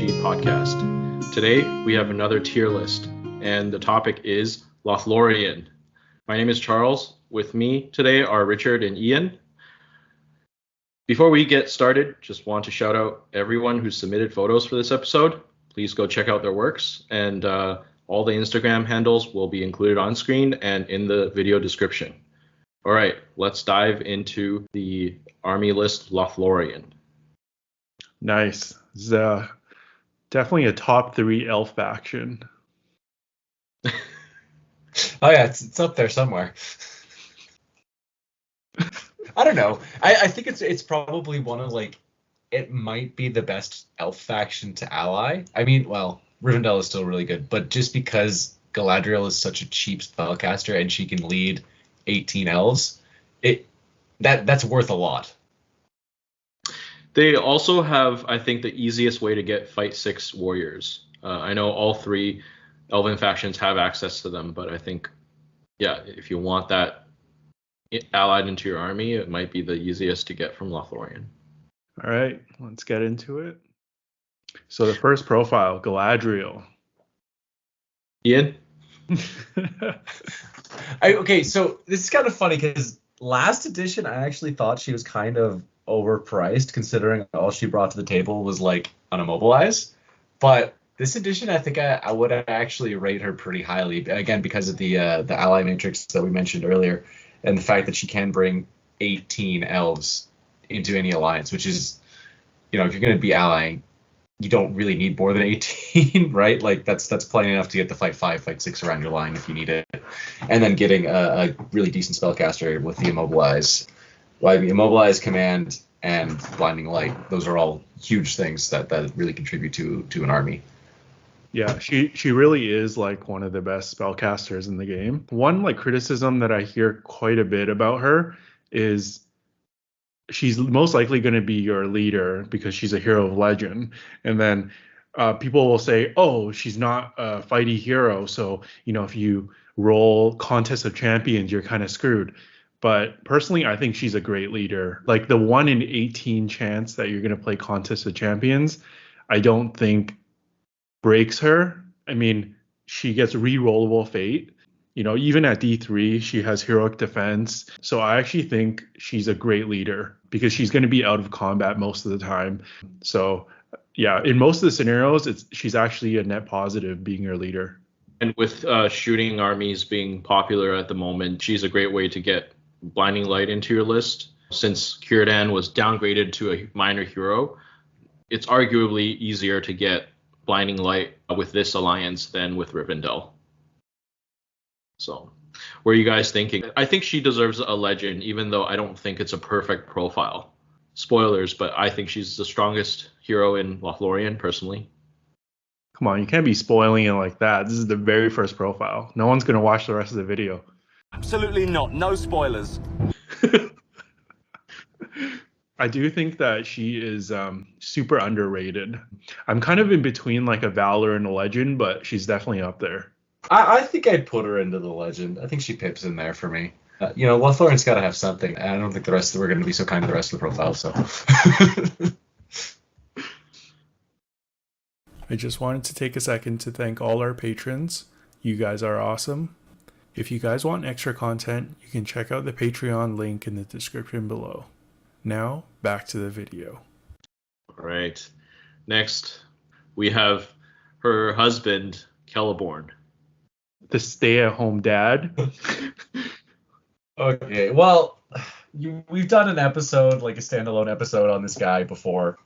MESBG podcast. Today we have another tier list, and the topic is Lothlorien. My name is Charles. With me today are Richard and Ian. Before we get started, just want to shout out everyone who submitted photos for this episode. Please go check out their works, and all the Instagram handles will be included on screen and in the video description. All right, let's dive into the army list Lothlorien. Nice. It's definitely a top 3 elf faction. Oh yeah, it's up there somewhere. I don't know. I think it's probably one of it might be the best elf faction to ally. I mean, well, Rivendell is still really good, but just because Galadriel is such a cheap spellcaster and she can lead 18 elves, that's worth a lot. They also have, I think, the easiest way to get Fight 6 warriors. I know all 3 Elven factions have access to them, but I think, yeah, if you want that allied into your army, it might be the easiest to get from Lothlorien. All right, let's get into it. So the first profile, Galadriel. Ian? Okay, so this is kind of funny because last edition I actually thought she was kind of overpriced considering all she brought to the table was unimmobilize. But this edition I think I would actually rate her pretty highly, again because of the ally matrix that we mentioned earlier and the fact that she can bring 18 elves into any alliance, which is, if you're going to be allying, you don't really need more than 18, right? That's plenty enough to get the fight 5, fight 6 around your line if you need it. And then getting a really decent spellcaster with the immobilize. Immobilize, command, and blinding light, those are all huge things that really contribute to an army. Yeah, she really is one of the best spellcasters in the game. One criticism that I hear quite a bit about her is she's most likely going to be your leader because she's a hero of legend. And then people will say, oh, she's not a fighty hero, so if you roll Contest of Champions, you're kind of screwed. But personally, I think she's a great leader. The 1 in 18 chance that you're going to play Contest of Champions, I don't think breaks her. I mean, she gets re-rollable fate. Even at D3, she has heroic defense. So I actually think she's a great leader because she's going to be out of combat most of the time. So yeah, in most of the scenarios, she's actually a net positive being your leader. And with shooting armies being popular at the moment, she's a great way to get Blinding Light into your list. Since Círdan was downgraded to a minor hero, it's arguably easier to get Blinding Light with this alliance than with Rivendell. So, what are you guys thinking? I think she deserves a legend, even though I don't think it's a perfect profile. Spoilers, but I think she's the strongest hero in Lothlorien, personally. Come on, you can't be spoiling it like that. This is the very first profile. No one's going to watch the rest of the video. Absolutely not. No spoilers. I do think that she is super underrated. I'm kind of in between a Valor and a Legend, but she's definitely up there. I think I'd put her into the Legend. I think she pips in there for me. Lothlorien's got to have something. And I don't think we're going to be so kind to the rest of the profile. So. I just wanted to take a second to thank all our patrons. You guys are awesome. If you guys want extra content, you can check out the Patreon link in the description below. Now, back to the video. All right. Next, we have her husband, Celeborn. The stay-at-home dad. Okay, well, we've done an episode, a standalone episode on this guy before.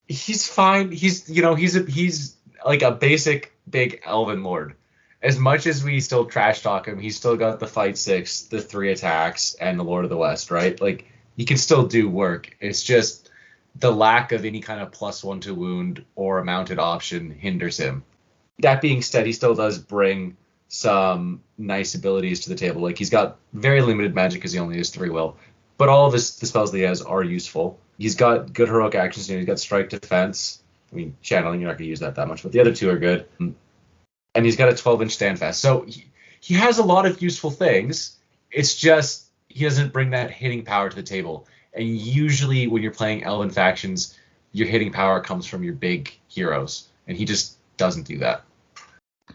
He's fine. He's a basic big elven lord. As much as we still trash talk him, he's still got the fight 6, the 3 attacks, and the Lord of the West, right? He can still do work. It's just the lack of any kind of +1 to wound or a mounted option hinders him. That being said, he still does bring some nice abilities to the table. He's got very limited magic because he only has 3 will, but all of the spells that he has are useful. He's got good heroic actions. He's got strike defense. I mean, channeling, you're not going to use that much, but the other 2 are good. And he's got a 12-inch standfast. So he has a lot of useful things. It's just he doesn't bring that hitting power to the table. And usually when you're playing Elven factions, your hitting power comes from your big heroes. and he just doesn't do that.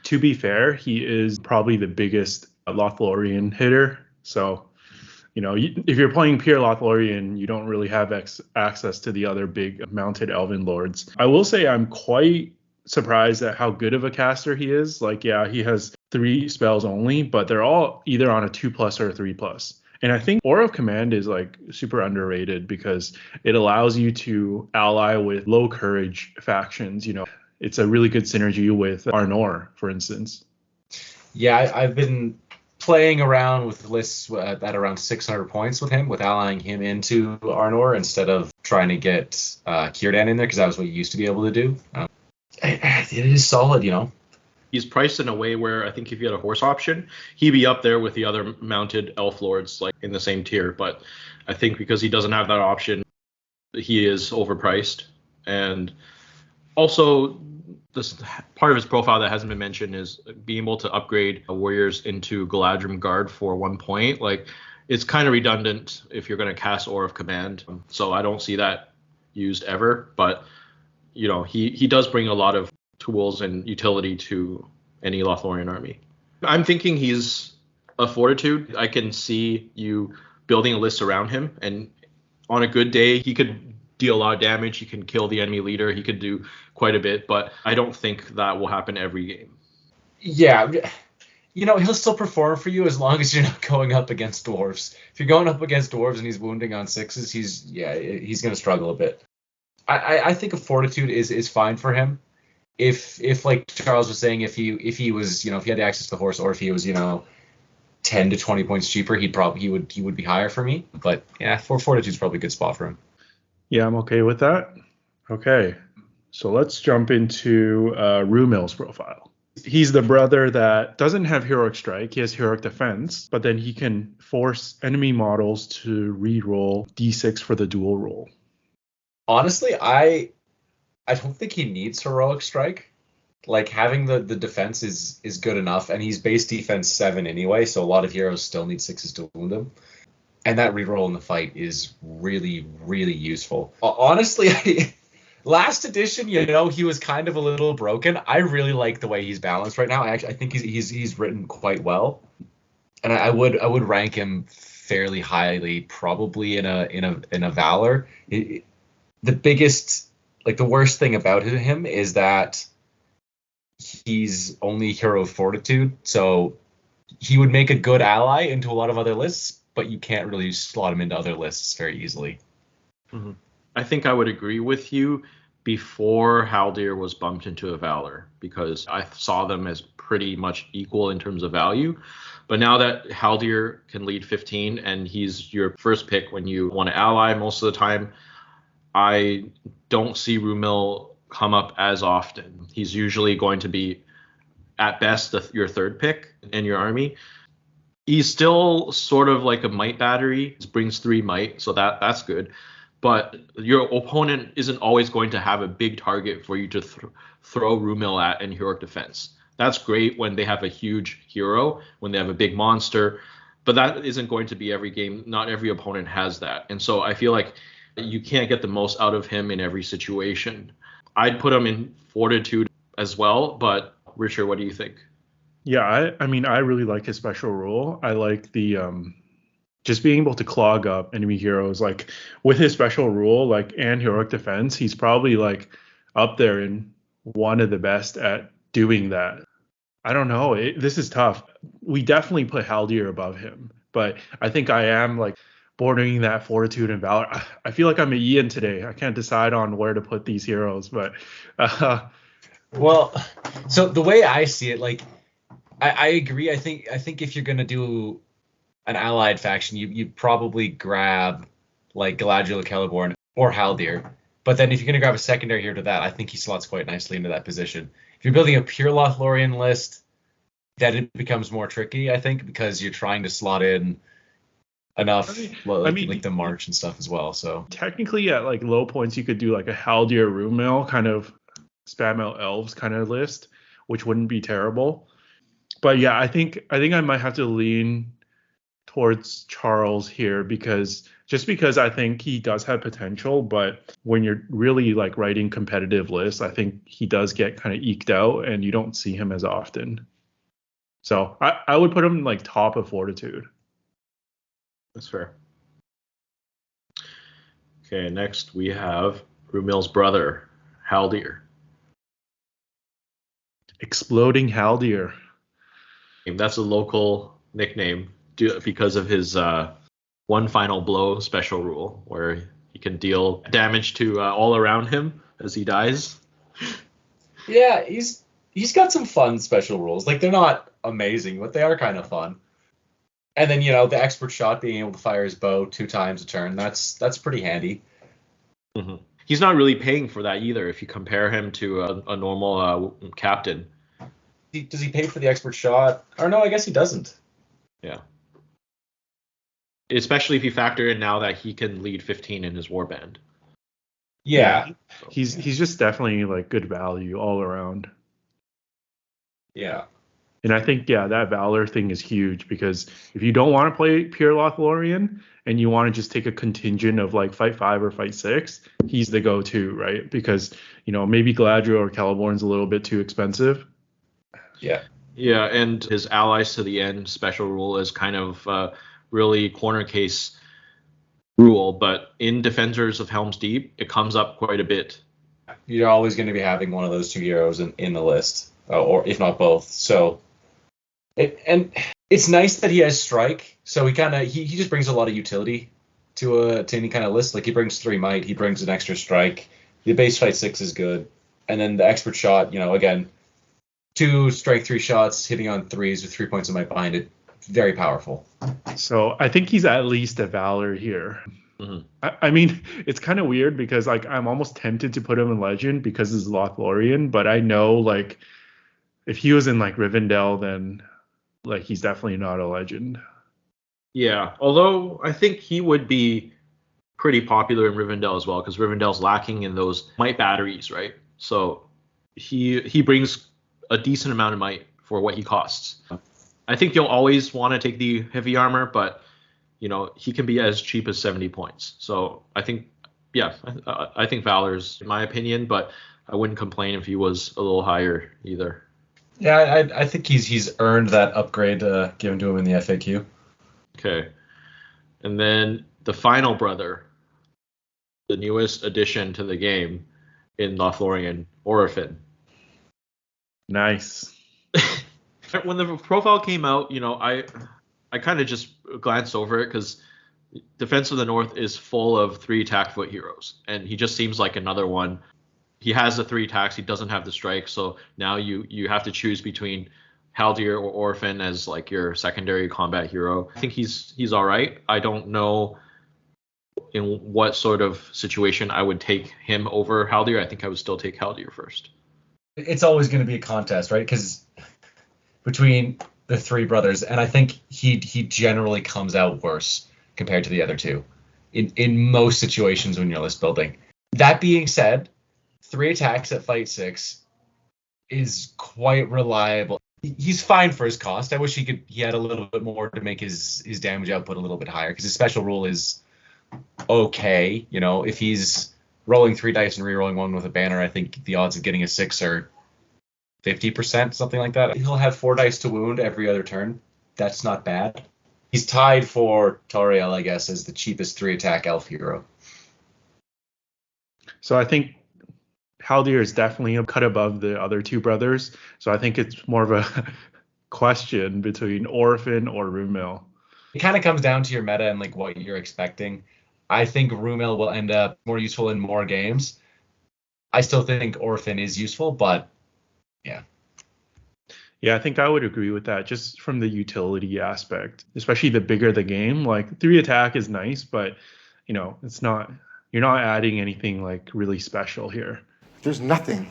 To be fair, he is probably the biggest Lothlorien hitter. So, if you're playing pure Lothlorien, you don't really have access to the other big mounted Elven Lords. I will say I'm quite surprised at how good of a caster he is. Like, yeah, he has 3 spells only, but they're all either on a 2+ or a 3+. And I think Aura of Command is like super underrated because it allows you to ally with low courage factions. It's a really good synergy with Arnor, for instance. Yeah, I've been playing around with lists at around 600 points with him, with allying him into Arnor instead of trying to get Círdan in there, because that was what you used to be able to do. It is solid, He's priced in a way where I think if you had a horse option, he'd be up there with the other mounted elf lords, like in the same tier. But I think because he doesn't have that option, he is overpriced. And also, this part of his profile that hasn't been mentioned is being able to upgrade warriors into Galadhrim Guard for 1 point. Like, it's kind of redundant if you're going to cast Aura of Command. So I don't see that used ever. But, he does bring a lot of tools and utility to any Lothlorien army. I'm thinking he's a Fortitude. I can see you building a list around him, and on a good day, he could deal a lot of damage. He can kill the enemy leader. He could do quite a bit, but I don't think that will happen every game. Yeah, he'll still perform for you as long as you're not going up against dwarves. If you're going up against dwarves and he's wounding on 6s, he's going to struggle a bit. I think a Fortitude is fine for him. If like Charles was saying, if he was, if he had access to the horse, or if he was, 10 to 20 points cheaper, he would be higher for me. But yeah, Fortitude's probably a good spot for him. Yeah, I'm okay with that. Okay, so let's jump into Rumil's profile. He's the brother that doesn't have Heroic Strike. He has Heroic Defense, but then he can force enemy models to re-roll D6 for the dual roll. Honestly, I don't think he needs Heroic Strike. Like, having the defense is good enough, and he's base defense 7 anyway, so a lot of heroes still need 6s to wound him. And that reroll in the fight is really, really useful. Honestly, last edition, he was kind of a little broken. I really like the way he's balanced right now. I think he's written quite well, and I would rank him fairly highly, probably in a Valor. The biggest, like, the worst thing about him is that he's only Hero Fortitude, so he would make a good ally into a lot of other lists, but you can't really slot him into other lists very easily. Mm-hmm. I think I would agree with you before Haldir was bumped into a Valor, because I saw them as pretty much equal in terms of value. But now that Haldir can lead 15 and he's your first pick when you want to ally most of the time, I don't see Rumil come up as often. He's usually going to be, at best, your third pick in your army. He's still sort of like a might battery. He brings 3 might, so that's good. But your opponent isn't always going to have a big target for you to throw Rumil at in heroic defense. That's great when they have a huge hero, when they have a big monster, but that isn't going to be every game. Not every opponent has that. And so I feel like you can't get the most out of him in every situation. I'd put him in Fortitude as well, but Richard, what do you think? Yeah, I mean, I really like his special rule. I like the just being able to clog up enemy heroes. Like, with his special rule, like, and heroic defense, he's probably like up there in one of the best at doing that. I don't know. This is tough. We definitely put Haldir above him, but I think I am like bordering that Fortitude and Valor. I feel like I'm an Ian today. I can't decide on where to put these heroes, but well, so the way I see it, like, I agree. I think if you're gonna do an allied faction, you'd probably grab like Galadriel, Celeborn, or Haldir. But then if you're gonna grab a secondary hero to that, I think he slots quite nicely into that position. If you're building a pure Lothlorien list, then it becomes more tricky, I think, because you're trying to slot in enough, like the March and stuff as well. So technically, at like low points, you could do like a Haldir Rumil kind of spam out elves kind of list, which wouldn't be terrible. But yeah, I think I might have to lean towards Charles here, because just because I think he does have potential, but when you're really like writing competitive lists, I think he does get kind of eked out and you don't see him as often. So I would put him like top of Fortitude. That's fair. Okay, next we have Rumil's brother, Haldir. Exploding Haldir. That's a local nickname because of his one final blow special rule, where he can deal damage to all around him as he dies. Yeah, he's got some fun special rules. Like, they're not amazing, but they are kind of fun. And then, the expert shot, being able to fire his bow 2 times a turn, that's pretty handy. Mm-hmm. He's not really paying for that either if you compare him to a normal captain. Does he pay for the expert shot? Or no, I guess he doesn't. Yeah. Especially if you factor in now that he can lead 15 in his warband. Yeah. He's just definitely like good value all around. Yeah. And I think, that Valor thing is huge because if you don't want to play pure Lothlorien and you want to just take a contingent of like fight 5 or fight 6, he's the go-to, right? Because, maybe Galadriel or Celeborn's a little bit too expensive. Yeah. Yeah, and his allies to the end special rule is kind of really corner case rule, but in Defenders of Helm's Deep, it comes up quite a bit. You're always going to be having one of those 2 heroes in the list, or if not both. So, it's nice that he has strike. So he just brings a lot of utility to any kind of list. Like, he brings 3 might, he brings an extra strike. The base fight 6 is good, and then the expert shot. Again, 2 strike 3 shots hitting on 3s with 3 points of might behind it. Very powerful. So I think he's at least a Valor here. Mm-hmm. I mean, it's kind of weird because like I'm almost tempted to put him in Legend because it's Lothlorien, but I know like if he was in like Rivendell, then like he's definitely not a Legend. Yeah, although I think he would be pretty popular in Rivendell as well because Rivendell's lacking in those might batteries, right? So he brings a decent amount of might for what he costs. I think you'll always want to take the heavy armor, but he can be as cheap as 70 points. So I think, I think Valor's in my opinion, but I wouldn't complain if he was a little higher either. Yeah, I think he's earned that upgrade given to him in the FAQ. Okay, and then the final brother, the newest addition to the game in Lothlorien, Orophin. Nice. When the profile came out, I kind of just glanced over it because Defense of the North is full of 3 attack foot heroes, and he just seems like another one. He has the 3 attacks, he doesn't have the strike, so now you have to choose between Haldir or Orophin as like your secondary combat hero. I think he's all right. I don't know in what sort of situation I would take him over Haldir. I think I would still take Haldir first. It's always going to be a contest, right? Because between the 3 brothers, and I think he generally comes out worse compared to the other 2 in most situations when you're list building. That being said, 3 attacks at fight 6 is quite reliable. He's fine for his cost. I wish he had a little bit more to make his damage output a little bit higher because his special rule is okay. If he's rolling 3 dice and re-rolling 1 with a banner, I think the odds of getting a 6 are 50%, something like that. He'll have 4 dice to wound every other turn. That's not bad. He's tied for Tauriel, I guess, as the cheapest 3 attack elf hero. So I think Haldir is definitely a cut above the other 2 brothers. So I think it's more of a question between Orophin or Rumil. It kind of comes down to your meta and like what you're expecting. I think Rumil will end up more useful in more games. I still think Orophin is useful, but yeah. Yeah, I think I would agree with that just from the utility aspect, especially the bigger the game. Like 3 attack is nice, but it's not, you're not adding anything like really special here. There's nothing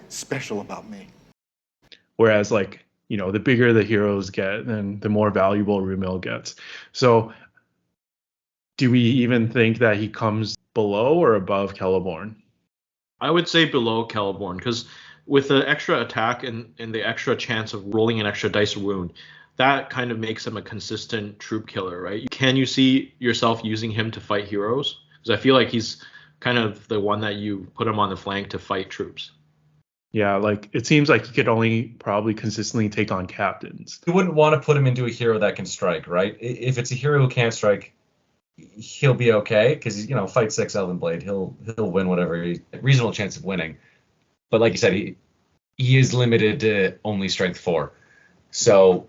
special about me. Whereas like, the bigger the heroes get, then the more valuable Rumil gets. So do we even think that he comes below or above Celeborn? I would say below Celeborn because with the extra attack and the extra chance of rolling an extra dice wound, that kind of makes him a consistent troop killer, right? Can you see yourself using him to fight heroes? Because I feel like he's kind of the one that you put him on the flank to fight troops. Yeah, like it seems like he could only probably consistently take on captains. You wouldn't want to put him into a hero that can strike, right? If it's a hero who can't strike, he'll be okay because fight 6 Elven Blade, he'll win whatever. Reasonable chance of winning. But like you said, he is limited to only strength 4, so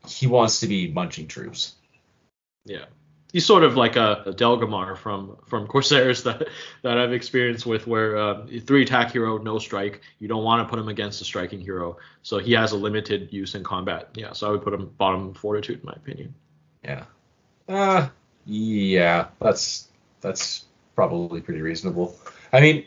he wants to be munching troops. Yeah. He's sort of like a Delgamar from Corsairs that I've experienced with, where 3 attack hero, no strike. You don't want to put him against a striking hero, so he has a limited use in combat. Yeah, so I would put him bottom fortitude in my opinion. Yeah. Yeah, that's probably pretty reasonable. I mean,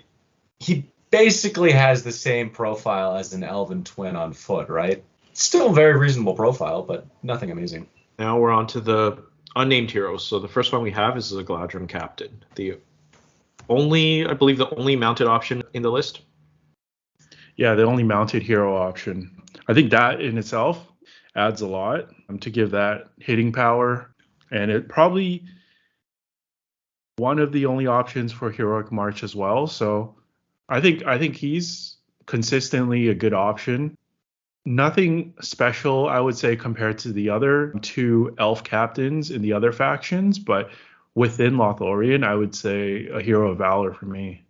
he basically has the same profile as an Elven twin on foot, right? Still a very reasonable profile, but nothing amazing. Now we're on to the unnamed heroes. So the first one we have is the Galadhrim Captain, I believe the only mounted option in the list. Yeah, the only mounted hero option. I think that in itself adds a lot to give that hitting power, and it probably one of the only options for heroic march as well. So I think he's consistently a good option. Nothing special, I would say, compared to the other 2 elf captains in the other factions, but within Lothlorien, I would say a hero of valor for me.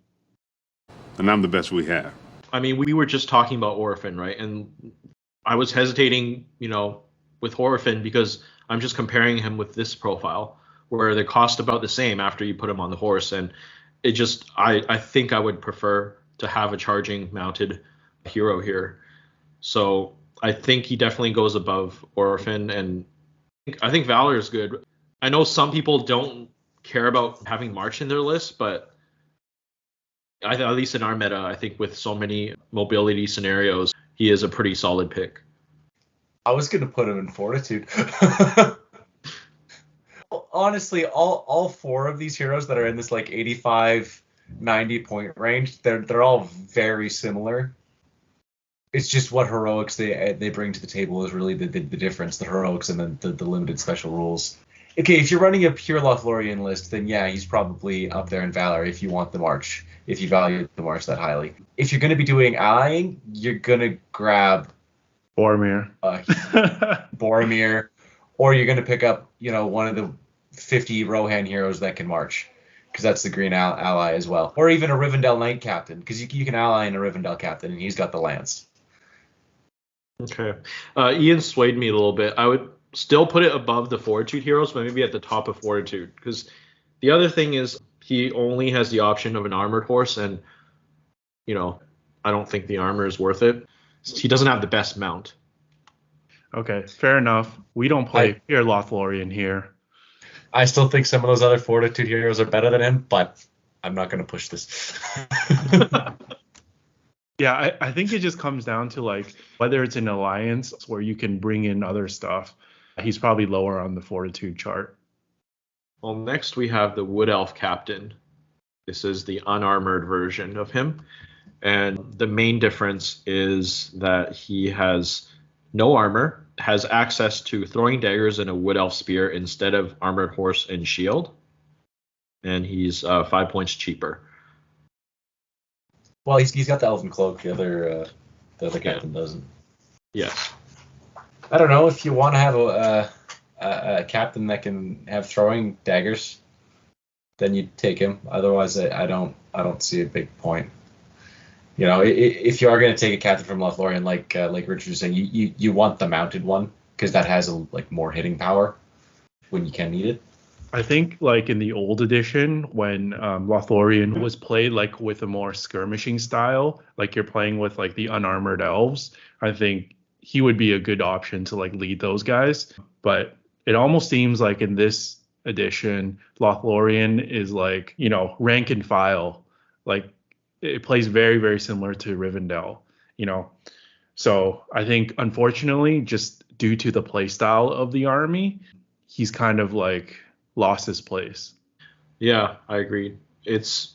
And I'm the best we have. I mean, we were just talking about Orophin, right? And I was hesitating, with Orophin because I'm just comparing him with this profile, where they cost about the same after you put him on the horse. And it just, I think I would prefer to have a charging mounted hero here. So I think he definitely goes above Orophin, and I think Valor is good. I know some people don't care about having March in their list, but at least in our meta, I think with so many mobility scenarios, he is a pretty solid pick. I was going to put him in Fortitude. Honestly, all 4 of these heroes that are in this like 85, 90 point range, they're all very similar. It's just what heroics they bring to the table is really the difference, the heroics and then the limited special rules. Okay, if you're running a pure Lothlorien list, then yeah, he's probably up there in Valor if you want the March, if you value the March that highly. If you're going to be doing allying, you're going to grab Boromir. Boromir, or you're going to pick up, one of the 50 Rohan heroes that can march, because that's the green ally as well. Or even a Rivendell Knight captain, because you can ally in a Rivendell captain, and he's got the lance. Okay. Ian swayed me a little bit. I would still put it above the Fortitude heroes, but maybe at the top of Fortitude, because the other thing is he only has the option of an armored horse, and, I don't think the armor is worth it. He doesn't have the best mount. Okay, fair enough. We don't play pure Lothlorien here. I still think some of those other Fortitude heroes are better than him, but I'm not going to push this. Yeah, I think it just comes down to like whether it's an alliance where you can bring in other stuff. He's probably lower on the Fortitude chart. Well, next we have the Wood Elf Captain. This is the unarmored version of him. And the main difference is that he has no armor, has access to throwing daggers and a Wood Elf spear instead of armored horse and shield. And he's 5 points cheaper. Well, he's got the Elven Cloak. The other captain doesn't. Yes. I don't know if you want to have a captain that can have throwing daggers, then you take him. Otherwise, I don't see a big point. If you are going to take a captain from Lothlorien, like Richard was saying, you want the mounted one because that has more hitting power when you can need it. I think like in the old edition when Lothlorien was played like with a more skirmishing style, like you're playing with like the unarmored elves, I think he would be a good option to like lead those guys. But it almost seems like in this edition, Lothlorien is like, rank and file. Like it plays very, very similar to Rivendell, So I think unfortunately, just due to the play style of the army, he's kind of like lost his place. Yeah, I agree. It's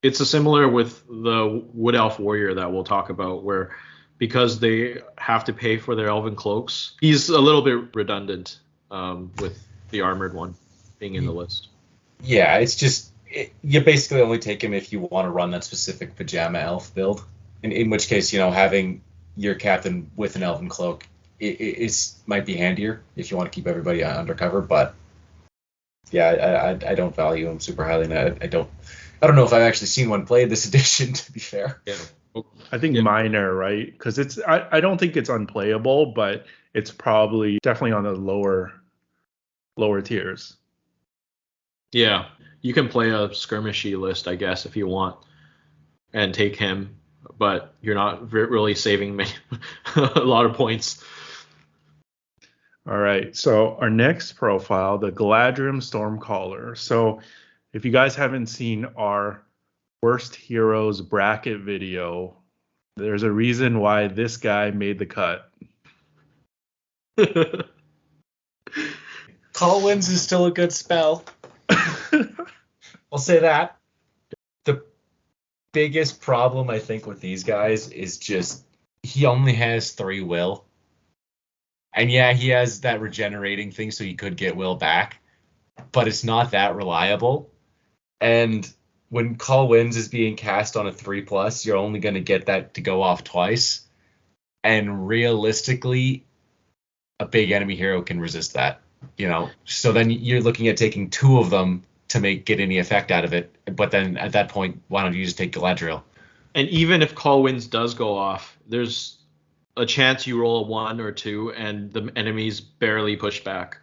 a similar with the Wood Elf Warrior that we'll talk about, where because they have to pay for their elven cloaks. He's a little bit redundant with the armored one being in the list. Yeah, it's just you basically only take him if you want to run that specific pajama elf build. In which case, having your captain with an elven cloak might be handier if you want to keep everybody undercover. But yeah, I don't value him super highly. And I don't know if I've actually seen one played this edition. To be fair, Yeah. I think minor, right? Because I don't think it's unplayable, but it's probably definitely on the lower tiers. Yeah, you can play a skirmishy list, I guess, if you want, and take him, but you're not really saving a lot of points. All right, so our next profile, the Galadhrim Stormcaller. So if you guys haven't seen our worst heroes bracket video, there's a reason why this guy made the cut. Call Winds is still a good spell. I'll say that. The biggest problem I think with these guys is just he only has 3 will. And yeah, he has that regenerating thing, so you could get will back, but it's not that reliable. And when Call Winds is being cast on a 3+, you're only going to get that to go off twice. And realistically, a big enemy hero can resist that, So then you're looking at taking 2 of them to get any effect out of it. But then at that point, why don't you just take Galadriel? And even if Call Winds does go off, there's a chance you roll a 1 or 2 and the enemies barely push back,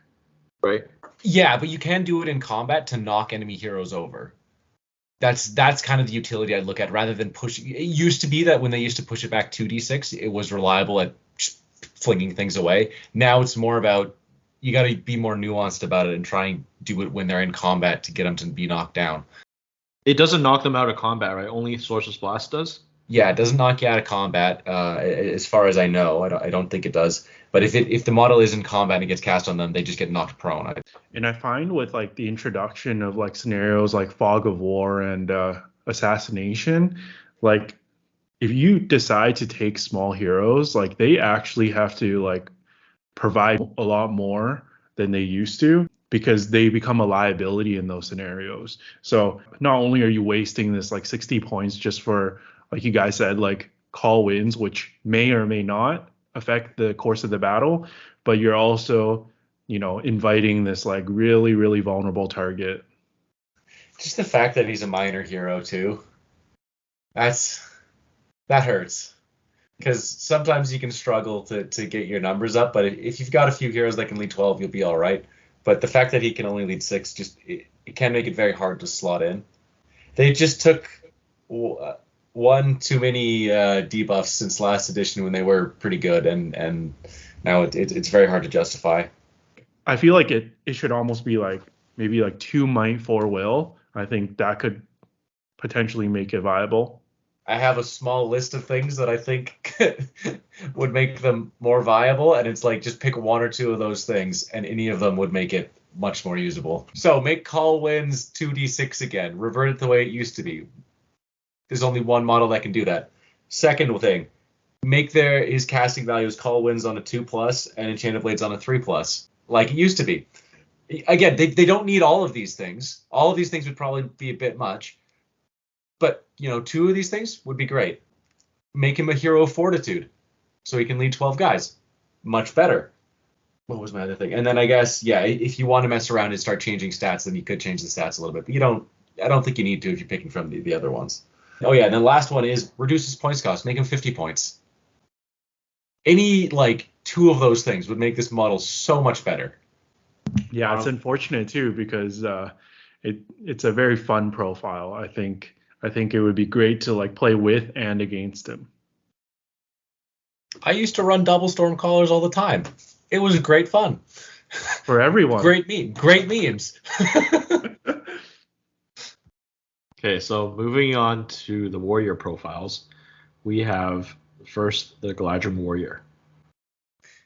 right? Yeah, but you can do it in combat to knock enemy heroes over. That's kind of the utility I'd look at rather than pushing. It used to be that when they used to push it back 2d6, it was reliable at flinging things away. Now it's more about you got to be more nuanced about it and try and do it when they're in combat to get them to be knocked down. It doesn't knock them out of combat, right? Only Sorcerer's Blast does? Yeah, it doesn't knock you out of combat, as far as I know. I don't think it does. But if the model is in combat and it gets cast on them, they just get knocked prone. And I find with like the introduction of like scenarios like Fog of War and Assassination, like if you decide to take small heroes, like they actually have to like provide a lot more than they used to because they become a liability in those scenarios. So not only are you wasting this like 60 points just for, like you guys said, like Call Winds, which may or may not affect the course of the battle, but you're also, inviting this like really, really vulnerable target. Just the fact that he's a minor hero too, that hurts. Because sometimes you can struggle to get your numbers up, but if you've got a few heroes that can lead 12, you'll be all right. But the fact that he can only lead 6, it can make it very hard to slot in. They just took one too many debuffs since last edition when they were pretty good, and now it's very hard to justify. I feel like it should almost be like maybe like 2 might, 4 will. I think that could potentially make it viable. I have a small list of things that I think would make them more viable, and it's like just pick 1 or 2 of those things, and any of them would make it much more usable. So make Call Winds 2d6 again. Revert it the way it used to be. There's only one model that can do that. Second thing, make his casting values Call Winds on a 2+ and Enchanted Blades on a 3+, like it used to be. Again, they don't need all of these things. All of these things would probably be a bit much. But, 2 of these things would be great. Make him a hero of fortitude so he can lead 12 guys. Much better. What was my other thing? And then I guess, yeah, if you want to mess around and start changing stats, then you could change the stats a little bit. But I don't think you need to if you're picking from the other ones. Oh, yeah, and then last one is reduce his points cost. Make him 50 points. Any, 2 of those things would make this model so much better. Yeah, it's unfortunate, too, because it's a very fun profile. I think it would be great to, play with and against him. I used to run double Stormcallers all the time. It was great fun. For everyone. Great memes. Okay, so moving on to the warrior profiles, we have first the Galadhrim Warrior.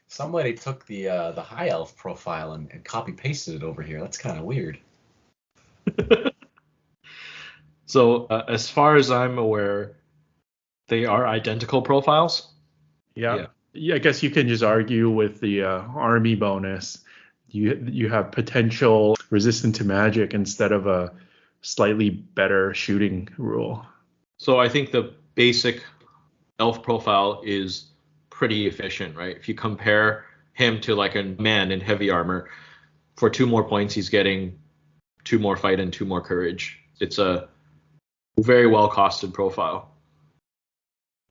Somebody took the high elf profile and copy pasted it over here. That's kind of weird. So as far as I'm aware, they are identical profiles. Yeah. I guess you can just argue with the army bonus. You have potential resistant to magic instead of a slightly better shooting rule. So I think the basic elf profile is pretty efficient, right? If you compare him to like a man in heavy armor, for 2 more points, he's getting 2 more fight and 2 more courage. It's a very well costed profile.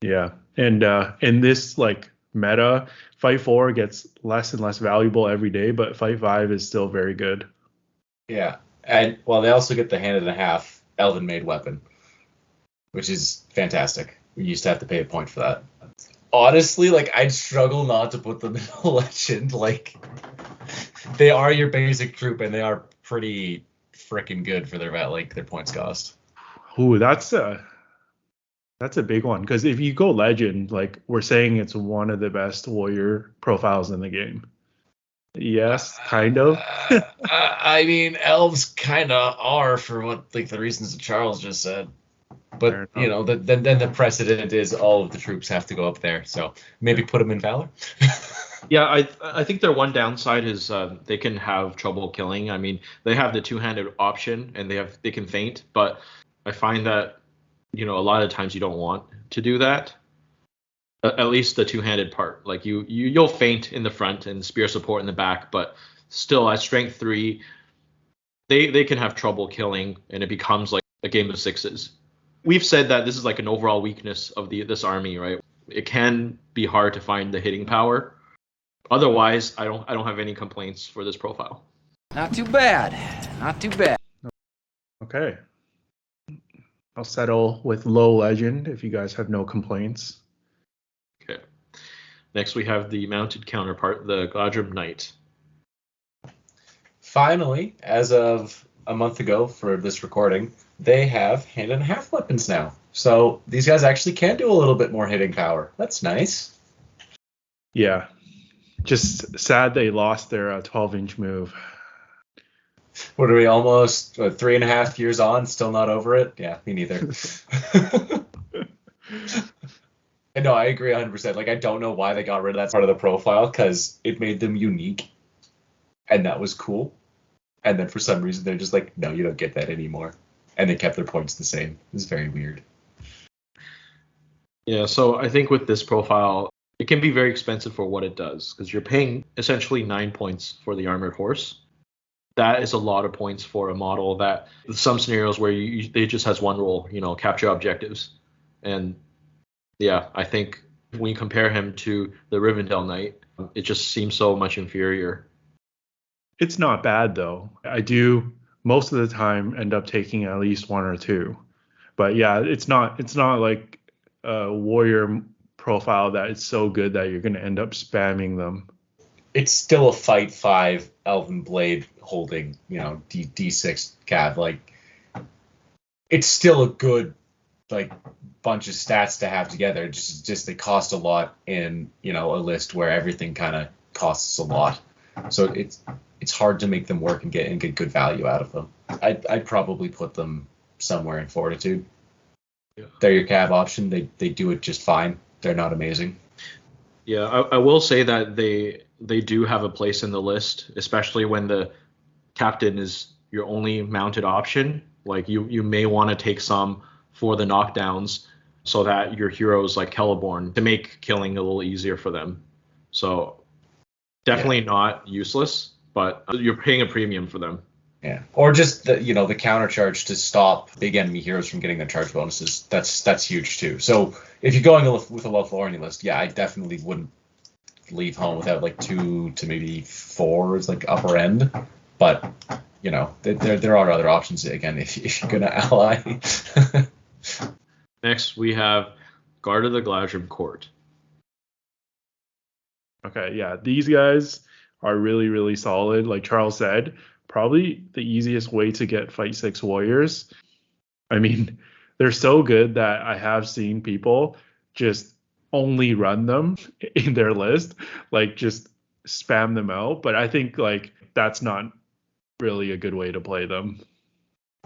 Yeah. And in this like meta, fight 4 gets less and less valuable every day, but fight 5 is still very good. Yeah. And well, they also get the hand and a half elven made weapon, which is fantastic. We used to have to pay a point for that. Honestly, like I'd struggle not to put them in a legend. Like they are your basic troop and they are pretty freaking good for their points cost. Ooh, that's a big one, because if you go legend, like we're saying, it's one of the best warrior profiles in the game. Yes, kind of. I mean, elves kind of are for what the reasons that Charles just said. But then the precedent is all of the troops have to go up there. So maybe put them in Valor. Yeah, I think their one downside is they can have trouble killing. I mean, they have the 2-handed option and they can feint, but I find that a lot of times you don't want to do that. At least the 2-handed part. Like you'll feint in the front and spear support in the back, but still at strength 3, they can have trouble killing, and it becomes like a game of 6s. We've said that this is like an overall weakness of this army, right? It can be hard to find the hitting power. Otherwise, I don't have any complaints for this profile. Not too bad. Not too bad. Okay. I'll settle with low legend if you guys have no complaints. Okay. Next, we have the mounted counterpart, the Galadhrim Knight. Finally, as of a month ago for this recording, they have hand and a half weapons now. So these guys actually can do a little bit more hitting power. That's nice. Yeah. Just sad they lost their 12-inch move. What are we, almost 3.5 years on, still not over it? Yeah, me neither. And no, I agree 100%. Like, I don't know why they got rid of that part of the profile, because it made them unique, and that was cool. And then for some reason, they're just like, no, you don't get that anymore. And they kept their points the same. It's very weird. Yeah, so I think with this profile, it can be very expensive for what it does, because you're paying essentially 9 points for the armored horse. That is a lot of points for a model that some scenarios where they just has one role, capture objectives. And yeah, I think when you compare him to the Rivendell Knight, it just seems so much inferior. It's not bad though. I do most of the time end up taking at least 1 or 2. But yeah, it's not like a warrior profile that it's so good that you're going to end up spamming them. It's still a fight 5 Elven Blade holding, D6 cav. Like, it's still a good bunch of stats to have together. Just they cost a lot in a list where everything kind of costs a lot. So it's hard to make them work and get good value out of them. I'd probably put them somewhere in Fortitude. Yeah. They're your cav option. They do it just fine. They're not amazing. Yeah, I will say that they do have a place in the list, especially when the captain is your only mounted option. Like you may want to take some for the knockdowns so that your heroes like Celeborn to make killing a little easier for them. So definitely not useless, but you're paying a premium for them. Yeah, or just the counter charge to stop big enemy heroes from getting their charge bonuses. That's huge too. So if you're going with a Lothlorien list, yeah, I definitely wouldn't leave home without 2 to maybe 4 is upper end. But there are other options again if you're gonna ally. Next we have Guard of the Galadhrim Court. Okay, yeah, these guys are really, really solid. Like Charles said, probably the easiest way to get fight 6 warriors. I mean, they're so good that I have seen people just only run them in their list, just spam them out. But I think that's not really a good way to play them.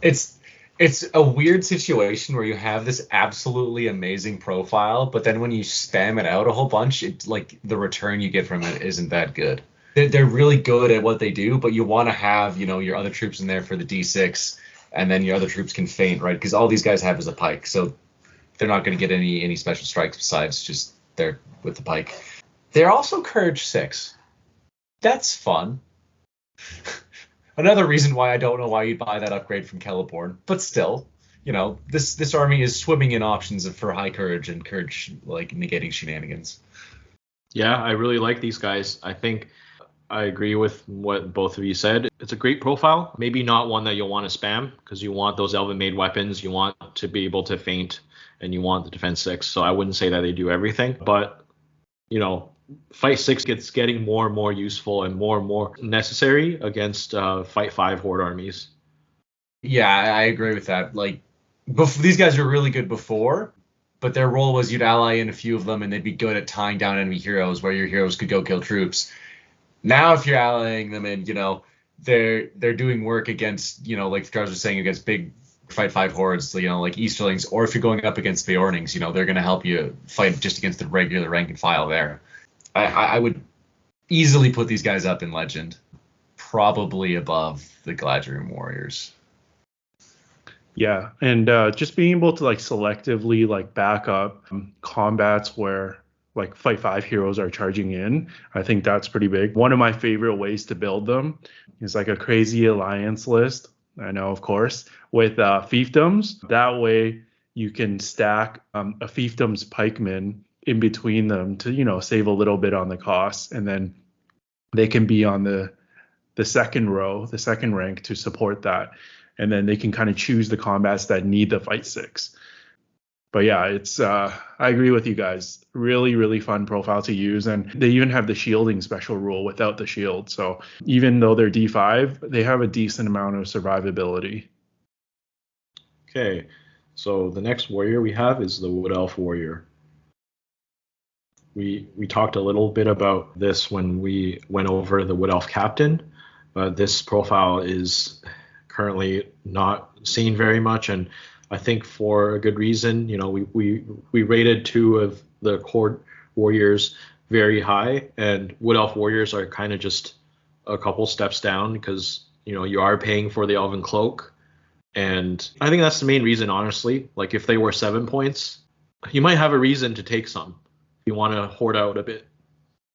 It's It's a weird situation where you have this absolutely amazing profile, but then when you spam it out a whole bunch, it's like the return you get from it isn't that good. They're really good at what they do, but you want to have, your other troops in there for the D6, and then your other troops can feint, right? Because all these guys have is a pike, so they're not going to get any special strikes besides just they're with the pike. They're also Courage 6. That's fun. Another reason why I don't know why you'd buy that upgrade from Celeborn, but still, this army is swimming in options for high courage and courage, like negating shenanigans. Yeah, I really like these guys. I think I agree with what both of you said. It's a great profile. Maybe not one that you'll want to spam because you want those Elven made weapons. You want to be able to feint and you want the defense 6. So I wouldn't say that they do everything, but Fight 6 gets getting more and more useful and more necessary against Fight 5 Horde armies. Yeah, I agree with that. Like, these guys were really good before, but their role was you'd ally in a few of them and they'd be good at tying down enemy heroes where your heroes could go kill troops. Now if you're allying them in, they're doing work against, like the guys were saying, against big Fight 5 hordes, like Easterlings, or if you're going up against Beornings, they're going to help you fight just against the regular rank and file there. I would easily put these guys up in Legend, probably above the Galadhrim Warriors. Yeah, and just being able to selectively back up combats where Fight 5 heroes are charging in, I think that's pretty big. One of my favorite ways to build them is a crazy alliance list. I know, of course, with fiefdoms. That way you can stack a fiefdom's pikeman in between them to save a little bit on the cost, and then they can be on the second row, the second rank to support that, and then they can kind of choose the combats that need the Fight 6. But yeah, it's I agree with you guys. Really, really fun profile to use, and they even have the shielding special rule without the shield. So even though they're D5, they have a decent amount of survivability. Okay, so the next warrior we have is the Wood Elf Warrior. We talked a little bit about this when we went over the Wood Elf Captain, but this profile is currently not seen very much, and I think for a good reason. We rated 2 of the Horde warriors very high, and Wood Elf warriors are kind of just a couple steps down because you are paying for the Elven Cloak, and I think that's the main reason, honestly. Like if they were 7 points, you might have a reason to take some. You want to hoard out a bit.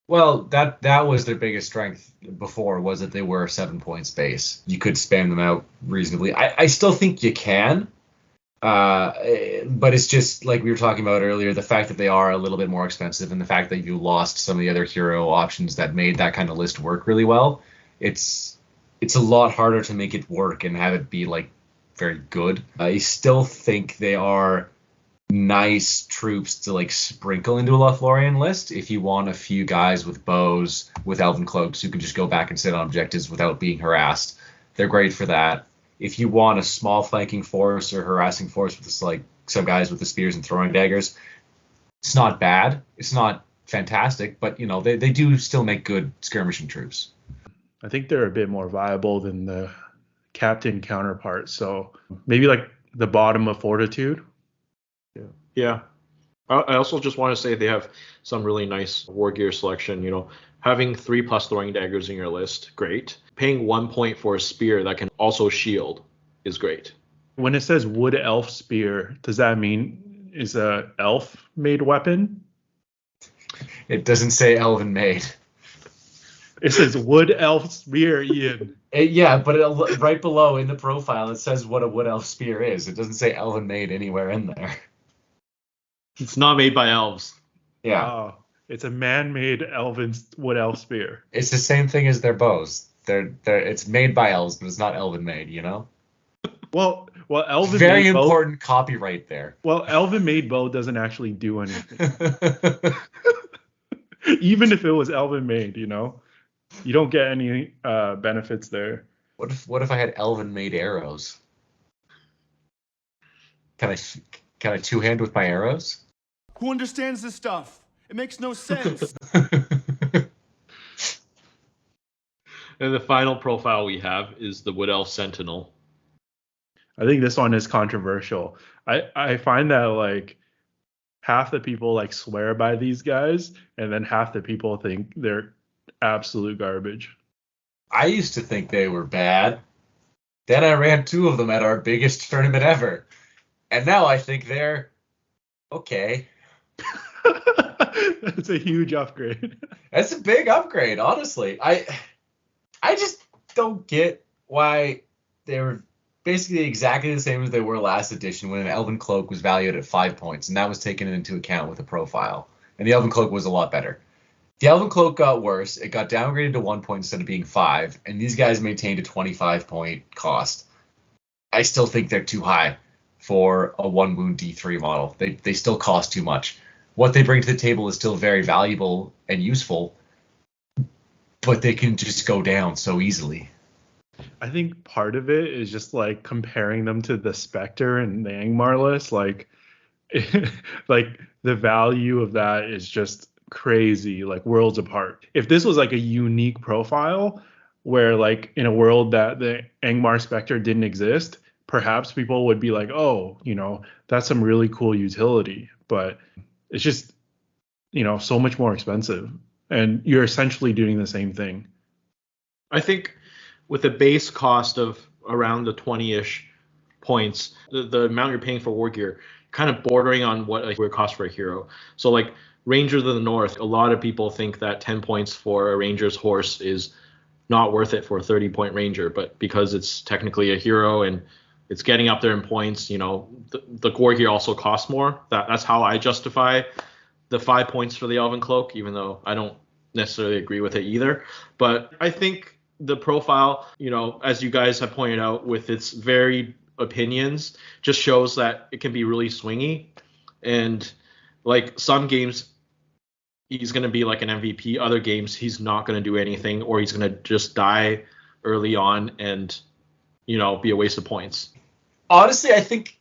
Well, that was their biggest strength before, was that they were 7 points base. You could spam them out reasonably. I still think you can, but it's just like we were talking about earlier, the fact that they are a little bit more expensive and the fact that you lost some of the other hero options that made that kind of list work really well. It's a lot harder to make it work and have it be very good. I still think they are nice troops to sprinkle into a Lothlorien list if you want a few guys with bows with Elven cloaks who can just go back and sit on objectives without being harassed. They're great for that. If you want a small flanking force or harassing force with some guys with the spears and throwing daggers, it's not bad. It's not fantastic, but they do still make good skirmishing troops. I think they're a bit more viable than the captain counterpart, so maybe the bottom of Fortitude. Yeah. I also just want to say they have some really nice war gear selection. Having 3+ throwing daggers in your list, great. Paying 1 point for a spear that can also shield is great. When it says Wood Elf Spear, does that mean is a elf made weapon? It doesn't say Elven made. It says Wood Elf Spear, Ian. Yeah, but right below in the profile it says what a Wood Elf Spear is. It doesn't say Elven made anywhere in there. It's not made by elves. Yeah. Oh, it's a man-made elven Wood Elf Spear. It's the same thing as their bows. It's made by elves, but it's not Elven made, Well, elven very made important bow, copyright there. Well, elven made bow doesn't actually do anything. Even if it was elven made, you don't get any benefits there. What if I had elven made arrows? Can I two-hand with my arrows? Who understands this stuff? It makes no sense. And the final profile we have is the Wood Elf Sentinel. I think this one is controversial. I find that like half the people like swear by these guys, and then half the people think they're absolute garbage. I used to think they were bad. Then I ran 2 of them at our biggest tournament ever. And now I think they're okay. That's a huge upgrade. That's a big upgrade, honestly. I just don't get why they were basically exactly the same as they were last edition when an Elven Cloak was valued at 5 points, and that was taken into account with the profile. And the Elven Cloak was a lot better. The Elven Cloak got worse. It got downgraded to 1 point instead of being 5, and these guys maintained a 25-point cost. I still think they're too high for a 1 wound D3 model. They still cost too much. What they bring to the table is still very valuable and useful, but they can just go down so easily. I think part of it is just like comparing them to the Spectre and the Angmar list. Like, like the value of that is just crazy, like worlds apart. If this was like a unique profile where like in a world that the Angmar Spectre didn't exist, perhaps people would be like, oh, you know, that's some really cool utility. But it's just, you know, so much more expensive. And you're essentially doing the same thing. I think with a base cost of around the 20-ish points, the amount you're paying for war gear, kind of bordering on what it would cost for a hero. So like Rangers of the North, a lot of people think that 10 points for a Ranger's horse is not worth it for a 30-point Ranger, but because it's technically a hero and it's getting up there in points, you know, the war gear also costs more. That's how I justify the 5 points for the Elven Cloak, even though I don't necessarily agree with it either. But I think the profile, you know, as you guys have pointed out, with its varied opinions, just shows that it can be really swingy. And like some games, he's going to be like an MVP. Other games, he's not going to do anything, or he's going to just die early on and, you know, be a waste of points. Honestly, I think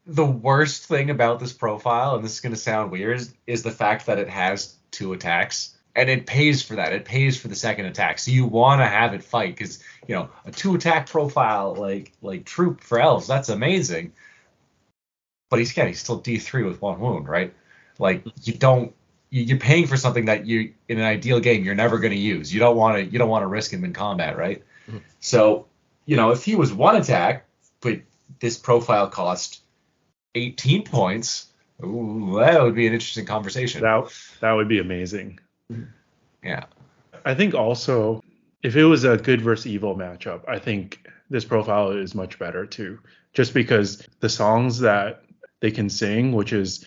the worst thing about this profile, and this is going to sound weird, is the fact that it has 2 attacks. And it pays for that. It pays for the second attack. So you want to have it fight because, you know, a 2-attack profile like Troop for elves, that's amazing. But he's still D3 with 1 wound, right? Like you're paying for something that you, in an ideal game, you're never going to use. You don't want to risk him in combat, right? Mm-hmm. So, you know, if he was 1 attack, but this profile cost 18 points, ooh, that would be an interesting conversation. That would be amazing. Yeah. I think also if it was a good versus evil matchup, I think this profile is much better too. Just because the songs that they can sing, which is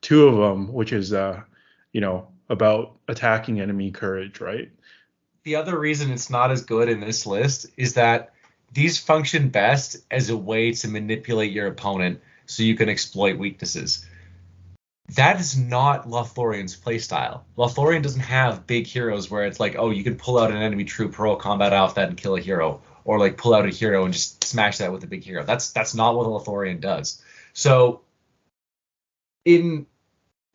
2 of them, which is you know, about attacking enemy courage, right? The other reason it's not as good in this list is that these function best as a way to manipulate your opponent so you can exploit weaknesses. That is not Lothlorien's playstyle. Lothlorien doesn't have big heroes where it's like, oh, you can pull out an enemy troop, roll combat off that and kill a hero, or like pull out a hero and just smash that with a big hero. That's not what Lothlorien does. So in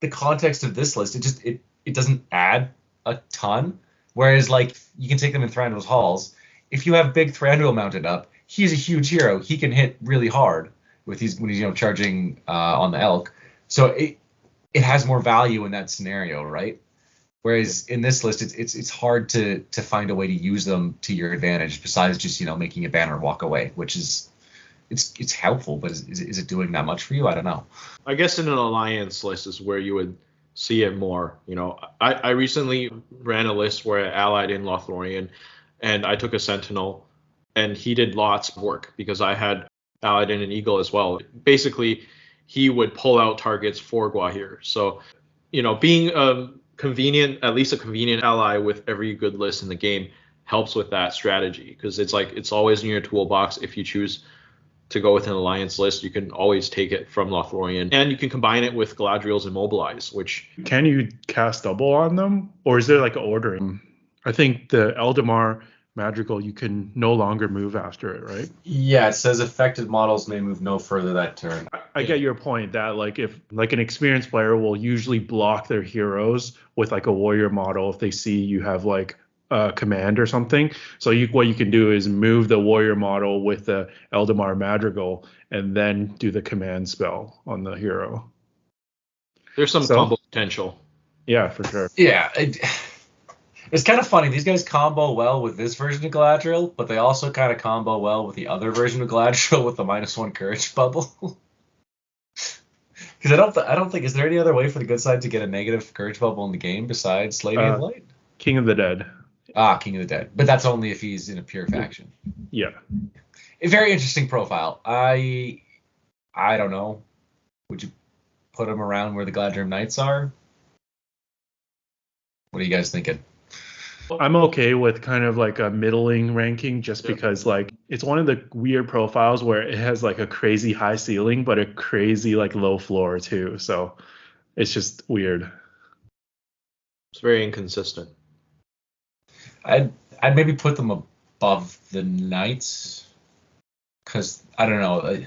the context of this list, it doesn't add a ton. Whereas like you can take them in Thranduil's halls. If you have big Thranduil mounted up, he's a huge hero. He can hit really hard when he's charging on the elk. So it has more value in that scenario, right? Whereas in this list, it's hard to find a way to use them to your advantage besides just, you know, making a banner walk away, which is it's helpful, but is it doing that much for you? I don't know. I guess in an alliance list is where you would see it more. You know, I recently ran a list where I allied in Lothlorien, and I took a Sentinel, and he did lots of work because I had allied in an Eagle as well. Basically, he would pull out targets for Gwahir. So, you know, being at least a convenient ally with every good list in the game helps with that strategy, because it's like it's always in your toolbox. If you choose to go with an alliance list, you can always take it from Lothlorien, and you can combine it with Galadriel's Immobilize, which... Can you cast double on them, or is there like an ordering? I think the Eldamar Madrigal, you can no longer move after it, right? Yeah, it says affected models may move no further that turn. I get your point that like if like an experienced player will usually block their heroes with like a warrior model if they see you have like command or something. So what you can do is move the warrior model with the Eldamar Madrigal and then do the command spell on the hero. There's some combo potential. Yeah, for sure. Yeah, it's kind of funny. These guys combo well with this version of Galadriel, but they also kind of combo well with the other version of Galadriel with the -1 courage bubble. Because I don't think, is there any other way for the good side to get a negative courage bubble in the game besides Lady of Light? King of the Dead. King of the Dead. But that's only if he's in a pure faction. Yeah. A very interesting profile. I don't know. Would you put him around where the Galadhrim Knights are? What are you guys thinking? I'm okay with kind of like a middling ranking just because like it's one of the weird profiles where it has like a crazy high ceiling but a crazy like low floor too. So it's just weird. It's very inconsistent. I'd maybe put them above the Knights because I don't know.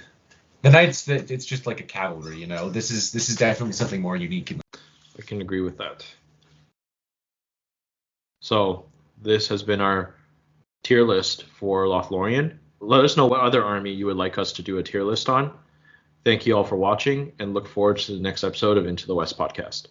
The Knights, it's just like a cavalry, you know. This is definitely something more unique. I can agree with that. So this has been our tier list for Lothlorien. Let us know what other army you would like us to do a tier list on. Thank you all for watching and look forward to the next episode of Into the West podcast.